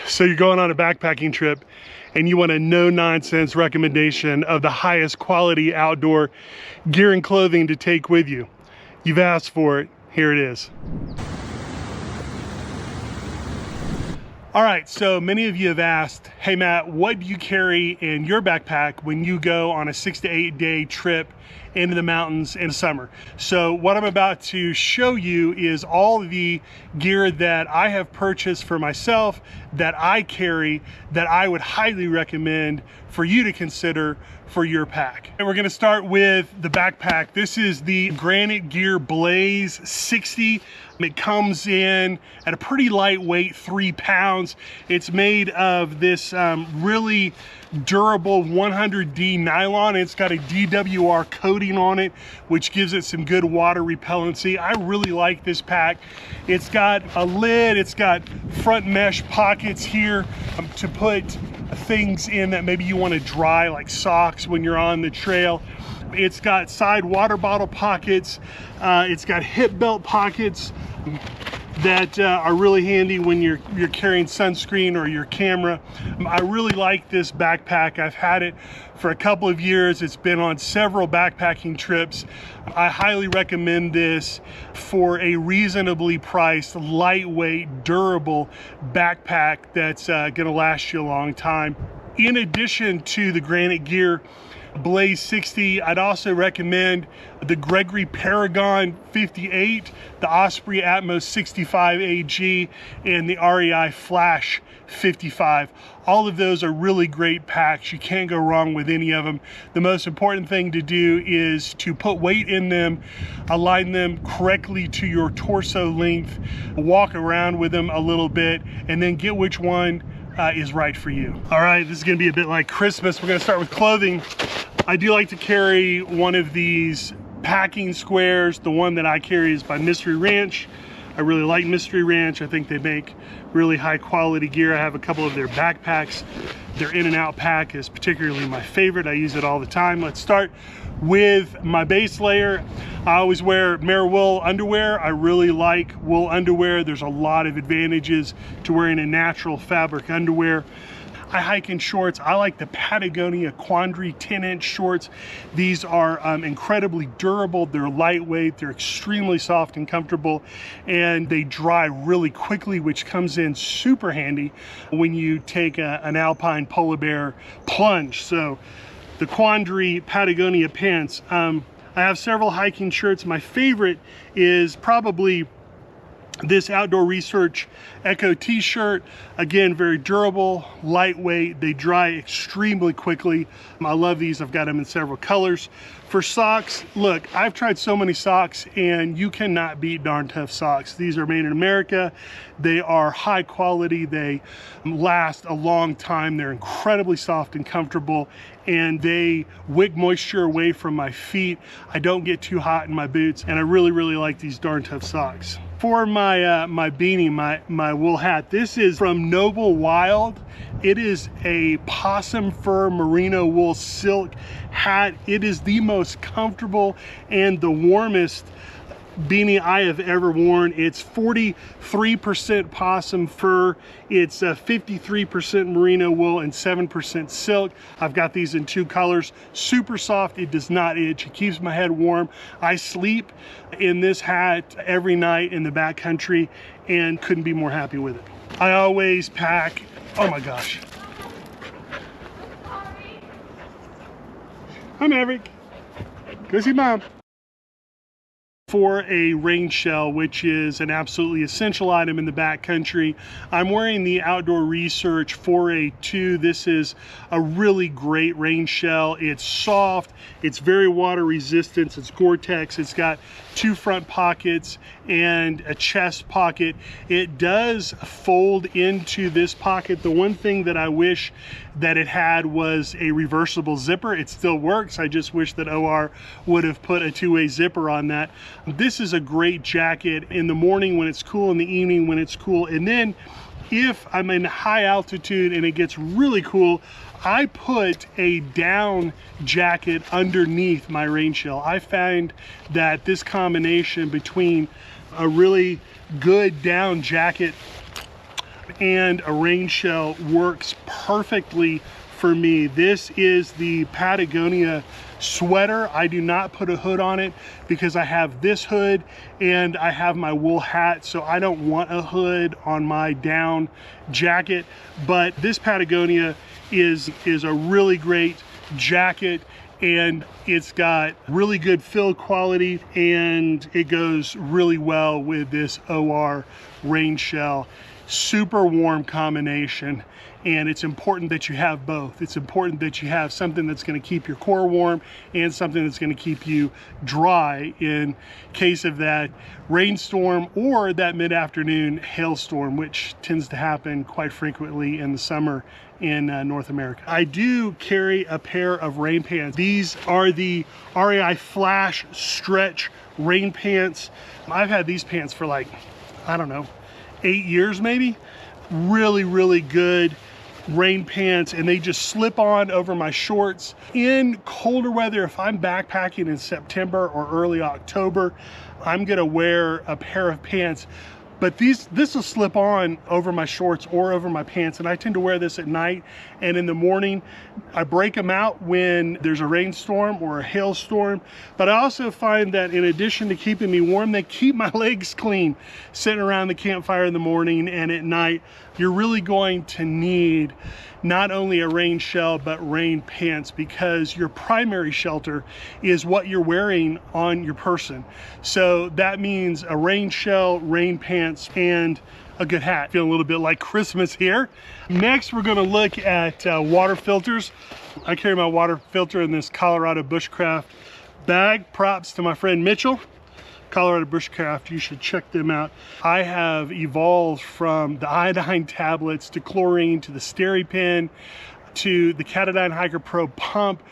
So you're going on a backpacking trip and you want a no-nonsense recommendation of the highest quality outdoor gear and clothing to take with you. You've asked for it, here it is. All right, so many of you have asked, hey Matt, what do you carry in your backpack when you go on a 6 to 8 day trip into the mountains in summer? So what I'm about to show you is all the gear that I have purchased for myself, that I carry, that I would highly recommend for you to consider for your pack. And we're gonna start with the backpack. This is the Granite Gear Blaze 60. It comes in at a pretty lightweight 3 pounds. It's made of this really durable 100D nylon. It's got a DWR coating on it, which gives it some good water repellency. I really like this pack. It's got a lid, it's got front mesh pockets here to put things in that maybe you want to dry, like socks when you're on the trail. It's got side water bottle pockets. It's got hip belt pockets that are really handy when you're carrying sunscreen or your camera. I really like this backpack. I've had it for a couple of years. It's been on several backpacking trips. I highly recommend this for a reasonably priced, lightweight, durable backpack that's gonna last you a long time. In addition to the Granite Gear Blaze 60, I'd also recommend the Gregory Paragon 58, the Osprey Atmos 65 AG, and the REI Flash 55. All of those are really great packs. You can't go wrong with any of them. The most important thing to do is to put weight in them, align them correctly to your torso length, walk around with them a little bit, and then get which one is right for you. All right, this is gonna be a bit like Christmas. We're gonna start with clothing. I do like to carry one of these packing squares. The one that I carry is by Mystery Ranch. I really like Mystery Ranch. I think they make really high quality gear. I have a couple of their backpacks. Their in and out pack is particularly my favorite. I use it all the time. Let's start with my base layer. I always wear Mare wool underwear. I really like wool underwear. There's a lot of advantages to wearing a natural fabric underwear. I hike in shorts. I like the Patagonia Quandary 10-inch shorts. These are incredibly durable. They're lightweight. They're extremely soft and comfortable, and they dry really quickly, which comes in super handy when you take an alpine polar bear plunge. So the Quandary Patagonia pants. I have several hiking shirts. My favorite is probably this Outdoor Research Echo t-shirt. Again, very durable, lightweight. They dry extremely quickly. I love these. I've got them in several colors. For socks, look, I've tried so many socks and you cannot beat Darn Tough socks. These are made in America. They are high quality. They last a long time. They're incredibly soft and comfortable, and they wick moisture away from my feet. I don't get too hot in my boots, and I really, really like these Darn Tough socks. For my my beanie, my wool hat, this is from Noble Wild. It is a possum fur merino wool silk hat. It is the most comfortable and the warmest beanie I have ever worn. It's 43% possum fur, it's 53% merino wool and 7% silk. I've got these in 2 colors. Super soft, it does not itch, it keeps my head warm. I sleep in this hat every night in the backcountry and couldn't be more happy with it. I always pack, oh my gosh. Hi Maverick, go see Mom. For a rain shell, which is an absolutely essential item in the backcountry, I'm wearing the Outdoor Research Foray 2. This is a really great rain shell. It's soft, it's very water resistant, it's Gore-Tex, it's got 2 front pockets and a chest pocket. It does fold into this pocket. The one thing that I wish that it had was a reversible zipper. It still works. I just wish that OR would have put a 2-way zipper on that. This is a great jacket in the morning when it's cool, in the evening when it's cool, and then if I'm in high altitude and it gets really cool, I put a down jacket underneath my rain shell. I find that this combination between a really good down jacket and a rain shell works perfectly for me. This is the Patagonia sweater. I do not put a hood on it because I have this hood and I have my wool hat, so I don't want a hood on my down jacket. But this Patagonia is a really great jacket, and it's got really good fill quality, and it goes really well with this OR rain shell. Super warm combination, and it's important that you have both. It's important that you have something that's going to keep your core warm and something that's going to keep you dry in case of that rainstorm or that mid-afternoon hailstorm, which tends to happen quite frequently in the summer in North America. I do carry a pair of rain pants. These are the REI Flash Stretch rain pants. I've had these pants for like, I don't know, 8 years maybe. Really good rain pants, and they just slip on over my shorts. In colder weather, if I'm backpacking in September or early October, I'm gonna wear a pair of pants. But this will slip on over my shorts or over my pants, and I tend to wear this at night, and in the morning I break them out when there's a rainstorm or a hailstorm. But I also find that in addition to keeping me warm, they keep my legs clean sitting around the campfire in the morning and at night. You're really going to need not only a rain shell but rain pants, because your primary shelter is what you're wearing on your person. So that means a rain shell, rain pants, and a good hat. Feel a little bit like Christmas here. Next, we're going to look at water filters. I carry my water filter in this Colorado Bushcraft bag. Props to my friend Mitchell. Colorado Bushcraft, you should check them out. I have evolved from the iodine tablets to chlorine to the SteriPen to the Katadyn Hiker Pro pump,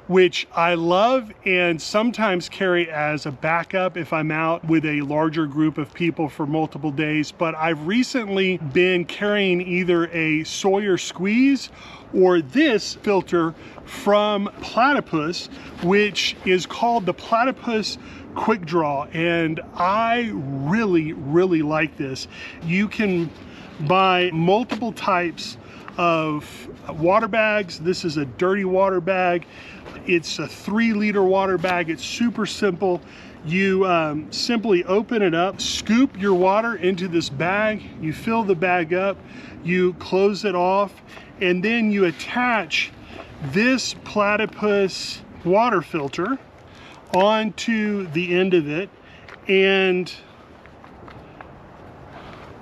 which I love and sometimes carry as a backup if I'm out with a larger group of people for multiple days. But I've recently been carrying either a Sawyer Squeeze or this filter from Platypus, which is called the Platypus QuickDraw, and I really like this. You can buy multiple types of water bags. This is a dirty water bag. It's a 3-liter water bag. It's super simple. You simply open it up, scoop your water into this bag, you fill the bag up, you close it off, and then you attach this Platypus water filter onto the end of it and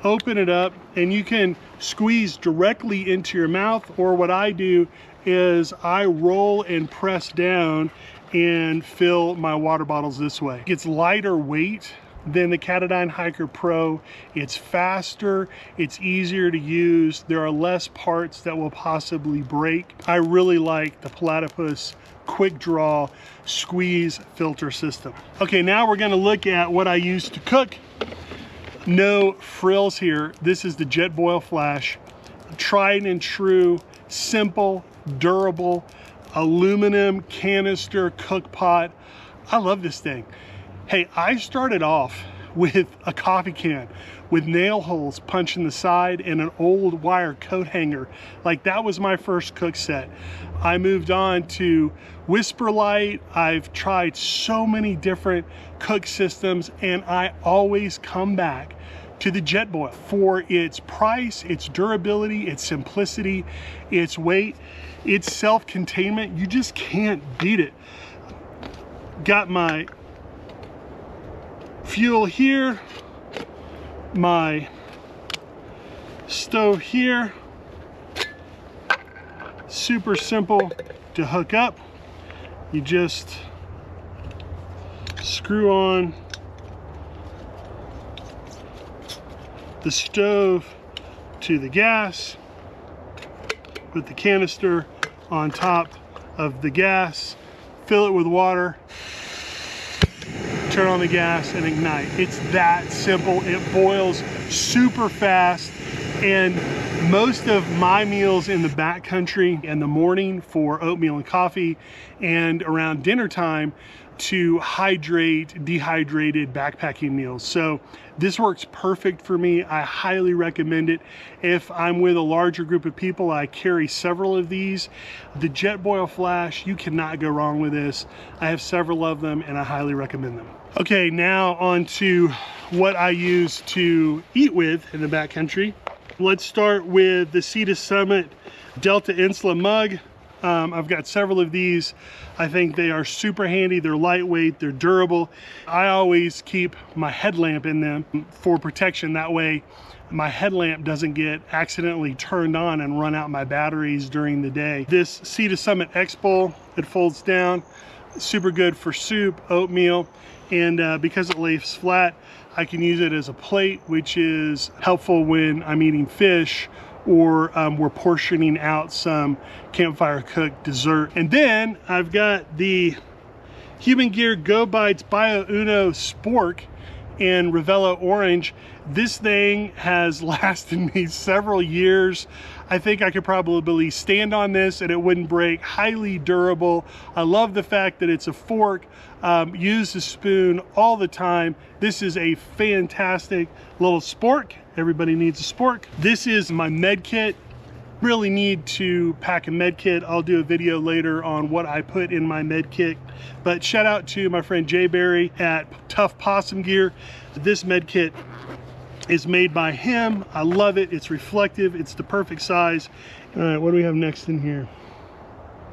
open it up, and you can squeeze directly into your mouth, or what I do is I roll and press down and fill my water bottles this way. It's lighter weight than the Katadyn Hiker Pro. It's faster, it's easier to use, there are less parts that will possibly break. I really like the Platypus QuickDraw squeeze filter system. Okay, now we're gonna look at what I use to cook. No frills here. This is the Jetboil Flash. Tried and true, simple, durable, aluminum canister cook pot. I love this thing. Hey, I started off with a coffee can with nail holes punched in the side and an old wire coat hanger. Like, that was my first cook set. I moved on to Whisperlite. I've tried so many different cook systems, and I always come back to the Jetboil for its price, its durability, its simplicity, its weight, its self-containment. You just can't beat it. Got my fuel here, my stove here. Super simple to hook up. You just screw on the stove to the gas, put the canister on top of the gas, fill it with water, turn on the gas and ignite. It's that simple. It boils super fast, and most of my meals in the backcountry in the morning for oatmeal and coffee, and around dinner time to hydrate dehydrated backpacking meals. So this works perfect for me. I highly recommend it. If I'm with a larger group of people, I carry several of these. The Jetboil Flash, you cannot go wrong with this. I have several of them and I highly recommend them. Okay, now on to what I use to eat with in the backcountry. Let's start with the Sea to Summit Delta Insula mug. I've got several of these. I think they are super handy. They're lightweight, they're durable. I always keep my headlamp in them for protection. That way my headlamp doesn't get accidentally turned on and run out my batteries during the day. This Sea to Summit X Bowl, it folds down. Super good for soup, oatmeal, and because it lays flat, I can use it as a plate, which is helpful when I'm eating fish or we're portioning out some campfire cooked dessert. And then I've got the Human Gear Go Bites Bio Uno Spork in Ravello Orange. This thing has lasted me several years. I think I could probably stand on this and it wouldn't break. Highly durable. I love the fact that it's a fork. Use a spoon all the time. This is a fantastic little spork. Everybody needs a spork. This is my med kit. Really need to pack a med kit. I'll do a video later on what I put in my med kit. But shout out to my friend Jay Barry at Tough Possum Gear. This med kit is made by him. I love it. It's reflective. It's the perfect size. All right, what do we have next in here?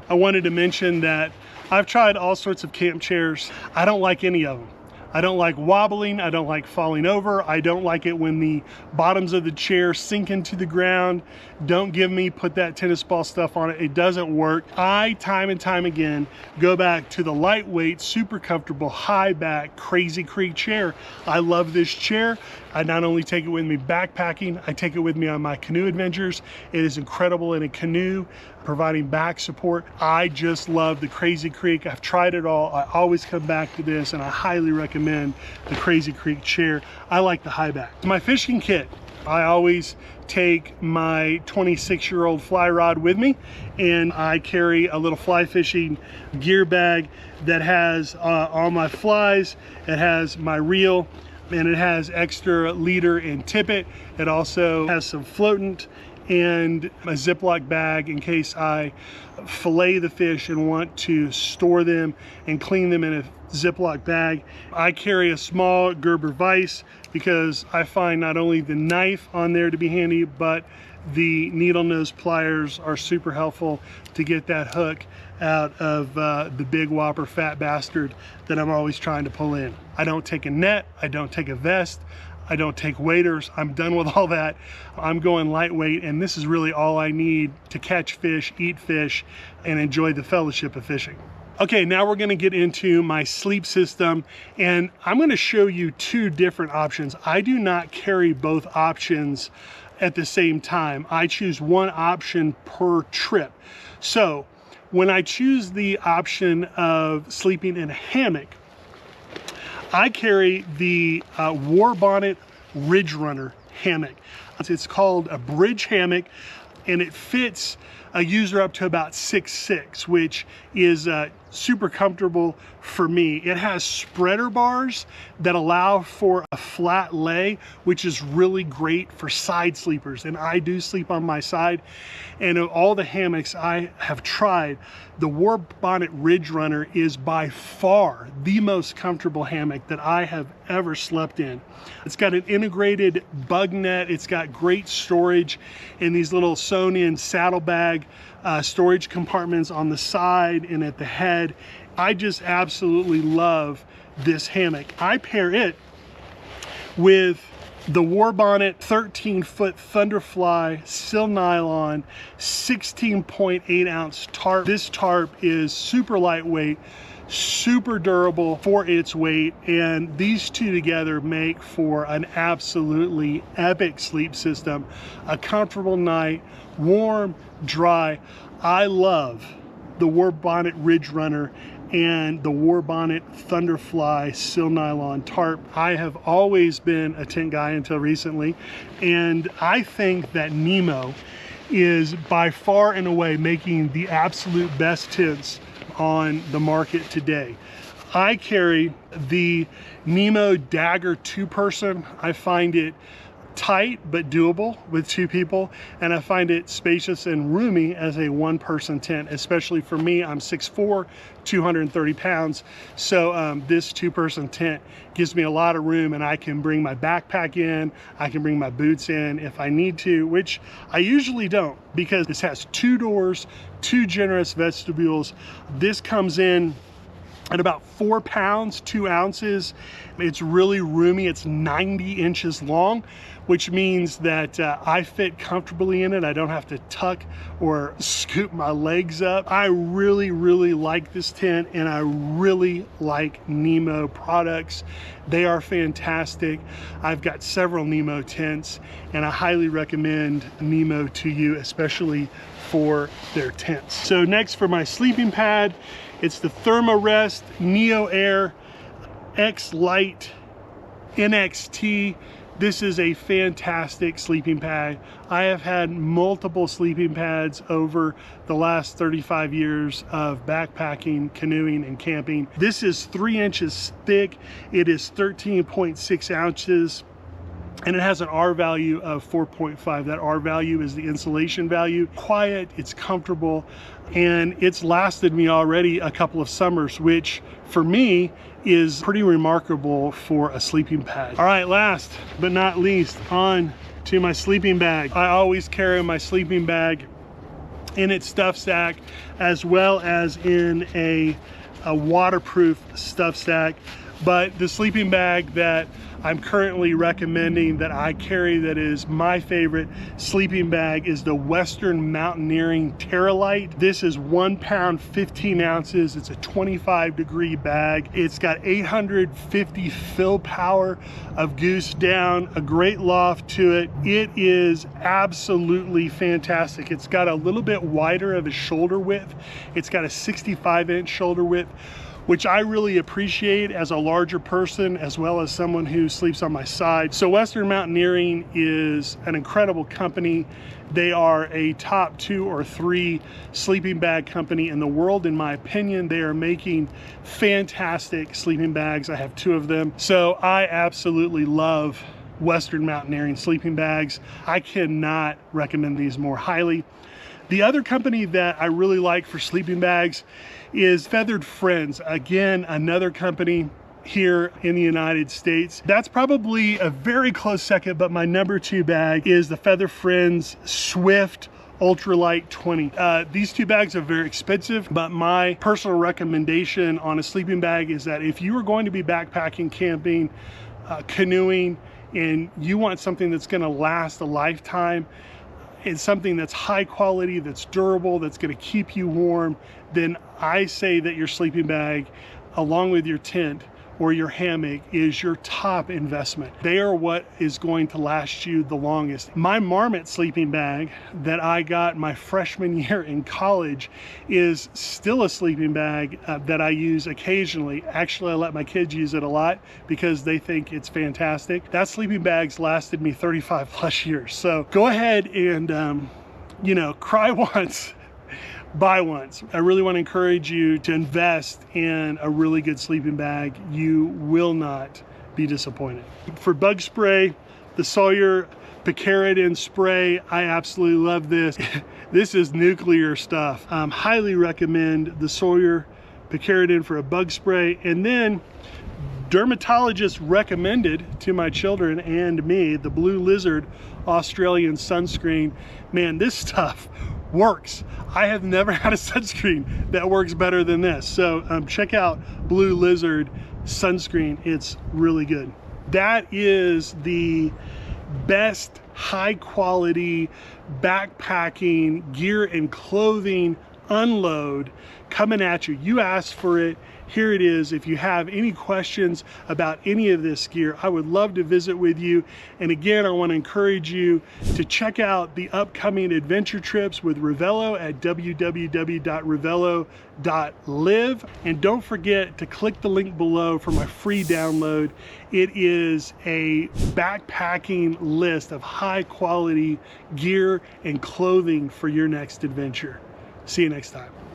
I wanted to mention that I've tried all sorts of camp chairs. I don't like any of them. I don't like wobbling. I don't like falling over. I don't like it when the bottoms of the chair sink into the ground. Don't give me put that tennis ball stuff on it. It doesn't work. I, time and time again, go back to the lightweight, super comfortable, high back, Crazy Creek chair. I love this chair. I not only take it with me backpacking, I take it with me on my canoe adventures. It is incredible in a canoe, providing back support. I just love the Crazy Creek. I've tried it all. I always come back to this and I highly recommend the Crazy Creek chair. I like the high back. My fishing kit. I always take my 26-year-old fly rod with me, and I carry a little fly fishing gear bag that has all my flies. It has my reel, and it has extra leader and tippet. It also has some floatant and a Ziploc bag in case I fillet the fish and want to store them and clean them in a Ziploc bag. I carry a small Gerber vise because I find not only the knife on there to be handy, but the needle nose pliers are super helpful to get that hook out of the big whopper fat bastard that I'm always trying to pull in. I don't take a net, I don't take a vest, I don't take waders. I'm done with all that. I'm going lightweight, and this is really all I need to catch fish, eat fish, and enjoy the fellowship of fishing. Okay, now we're gonna get into my sleep system, and I'm gonna show you two different options. I do not carry both options at the same time. I choose one option per trip. So when I choose the option of sleeping in a hammock, I carry the Warbonnet Ridge Runner hammock. It's called a bridge hammock, and it fits a user up to about 6'6", which is super comfortable for me. It has spreader bars that allow for a flat lay, which is really great for side sleepers, and I do sleep on my side. And of all the hammocks I have tried, the Warbonnet Ridge Runner is by far the most comfortable hammock that I have ever slept in. It's got an integrated bug net, it's got great storage in these little sewn in saddlebag storage compartments on the side and at the head. I just absolutely love this hammock. I pair it with the Warbonnet 13-foot Thunderfly Sil Nylon 16.8 ounce tarp. This tarp is super lightweight, super durable for its weight, and these two together make for an absolutely epic sleep system. A comfortable night, warm, dry. I love the Warbonnet Ridge Runner and the Warbonnet Thunderfly Sil Nylon tarp. I have always been a tent guy until recently, and I think that NEMO is by far and away making the absolute best tents on the market today. I carry the NEMO Dagger 2-person. I find it tight but doable with 2 people, and I find it spacious and roomy as a 1-person tent, especially for me. I'm 6'4", 230 pounds, so this 2-person tent gives me a lot of room, and I can bring my backpack in, I can bring my boots in if I need to, which I usually don't, because this has 2 doors, 2 generous vestibules. This comes in at about 4 pounds, 2 ounces. It's really roomy. It's 90 inches long, which means that I fit comfortably in it. I don't have to tuck or scoop my legs up. I really, really like this tent, and I really like NEMO products. They are fantastic. I've got several NEMO tents, and I highly recommend NEMO to you, especially for their tents. So next, for my sleeping pad, it's the Therm-a-Rest NeoAir XLite NXT. This is a fantastic sleeping pad. I have had multiple sleeping pads over the last 35 years of backpacking, canoeing, and camping. This is 3 inches thick. It is 13.6 ounces. And it has an R value of 4.5. That R value is the insulation value. Quiet, it's comfortable, and it's lasted me already a couple of summers, which for me is pretty remarkable for a sleeping pad. All right, last but not least, on to my sleeping bag. I always carry my sleeping bag in its stuff sack, as well as in a waterproof stuff sack. But the sleeping bag that I'm currently recommending that I carry, that is my favorite sleeping bag, is the Western Mountaineering XeroCloud. This is 1 pound, 15 ounces. It's a 25-degree bag. It's got 850 fill power of goose down, a great loft to it. It is absolutely fantastic. It's got a little bit wider of a shoulder width. It's got a 65-inch shoulder width, which I really appreciate as a larger person, as well as someone who sleeps on my side. So Western Mountaineering is an incredible company. They are a top 2 or 3 sleeping bag company in the world, in my opinion. They are making fantastic sleeping bags. I have 2 of them. So I absolutely love Western Mountaineering sleeping bags. I cannot recommend these more highly. The other company that I really like for sleeping bags is Feathered Friends. Again, another company here in the United States. That's probably a very close second, but my number 2 bag is the Feathered Friends Swift Ultralight 20. These 2 bags are very expensive, but my personal recommendation on a sleeping bag is that if you are going to be backpacking, camping, canoeing, and you want something that's going to last a lifetime, it's something that's high quality, that's durable, that's going to keep you warm, then I say that your sleeping bag, along with your tent or your hammock, is your top investment. They are what is going to last you the longest. My Marmot sleeping bag that I got my freshman year in college is still a sleeping bag that I use occasionally. Actually, I let my kids use it a lot because they think it's fantastic. That sleeping bag's lasted me 35 plus years. So go ahead and, you know, cry once, buy once. I really want to encourage you to invest in a really good sleeping bag. You will not be disappointed. For bug spray, the Sawyer Picaridin spray, I absolutely love this. This is nuclear stuff. Highly recommend the Sawyer Picaridin for a bug spray. And then dermatologist recommended to my children and me the Blue Lizard Australian sunscreen. Man, this stuff works. I have never had a sunscreen that works better than this. So check out Blue Lizard sunscreen. It's really good. That is the best high quality backpacking gear and clothing unload coming at you. You asked for it. Here it is. If you have any questions about any of this gear, I would love to visit with you. And again, I want to encourage you to check out the upcoming adventure trips with Revello at www.revello.live. And don't forget to click the link below for my free download. It is a backpacking list of high quality gear and clothing for your next adventure. See you next time.